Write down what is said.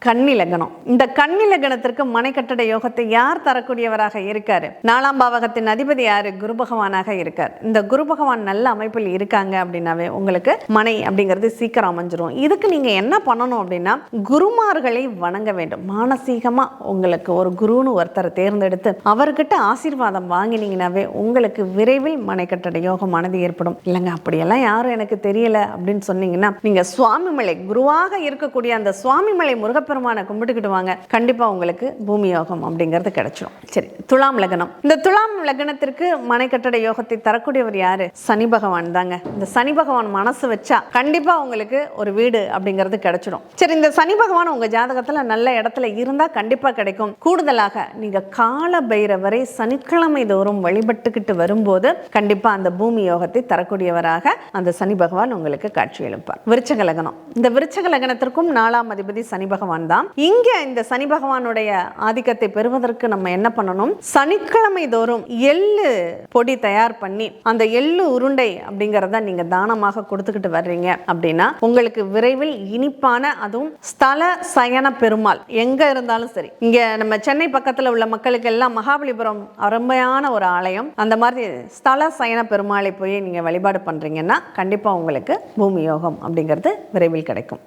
கன்னி லக்னம். இந்த கன்னி லக்னத்திற்கு மனை கட்டட யோகத்தை யார் தரக்கூடியவராக இருக்காரு? 4ஆம் பாவகத்தின் அதிபதி யாரு? குரு பகவானாக இருக்கார். இந்த குரு பகவான் நல்ல அமைப்பில் இருக்காங்க அப்படின்னாவே உங்களுக்கு மனை அப்படிங்கிறது சீக்கிரம் அமைஞ்சிரும். இதுக்கு நீங்க என்ன பண்ணணும் அப்படின்னா, குருமார்களை வணங்க வேண்டும். மானசீகமா உங்களுக்கு ஒரு குருன்னு ஒருத்தரை தேர்ந்தெடுத்து அவர்கிட்ட ஆசீர்வாதம் வாங்கினீங்கன்னாவே உங்களுக்கு விரைவில் மனை கட்டட யோகமானது ஏற்படும். இல்லைங்க அப்படியெல்லாம் யாரும் எனக்கு தெரியல அப்படின்னு சொன்னீங்கன்னா, நீங்க சுவாமிமலை குருவாக இருக்கக்கூடிய அந்த சுவாமிமலை முருகப்பெருமானை கும்பிட்டுக்கிட்டு வாங்க, கண்டிப்பா உங்களுக்கு பூமி யோகம் அப்படிங்கிறது கிடைச்சிடும். சரி, துலாம் லக்னம். இந்த துலாம் லக்னத்திற்கு மனை கட்டட யோகத்தை தரக்கூடியவர் யாரு? சனி பகவான் தாங்க. இந்த சனி பகவான் மனசு வச்சா கண்டிப்பா உங்களுக்கு ஒரு வீடு அப்படிங்கிறது கிடைச்சிடும். சரி, இந்த சனி பகவான் உங்க ஜாதகத்துல நல்ல இடத்துல இருந்தா கண்டிப்பா கிடைக்கும். கூடுதலாக நீங்க கால பைரவரை சனிக்கிழமை தோறும் வழிபட்டுக்கிட்டு வரும்போது கண்டிப்பா அந்த பூமி யோகத்தை தரக்கூடியவராக அந்த சனி பகவான் உங்களுக்கு காட்சி எழுப்பார். விருச்சக லக்னம். இந்த விருச்சக லக்னத்திற்கும் 4ஆம் அதிபதி சனி பகவான் தான். இங்க இந்த சனி பகவானுடைய ஆதிக்கத்தை பெறுவதற்கு நம்ம என்ன பண்ணணும்? சனிக்கிழமை தோறும் எள்ளு பொடி தயார் பண்ணி அந்த எள்ளு உருண்டை அப்படிங்கறத நீங்க தானமாக கொடுத்துக்கிட்டு வர்றீங்க அப்படின்னா உங்களுக்கு விரைவில் இனிப்பான, அதுவும் ஸ்தல சயன பெருமாள் எங்க இருந்தாலும் சரி, இங்க நம்ம சென்னை பக்கத்துல உள்ள மக்களுக்கு எல்லாம் மகாபலிபுரம் அருமையான ஒரு ஆலயம், அந்த மாதிரி ஸ்தல சயன பெருமாளை போய் நீங்க வழிபாடு பண்றீங்கன்னா கண்டிப்பா உங்களுக்கு பூமி யோகம் அப்படிங்கிறது விரைவில் கிடைக்கும்.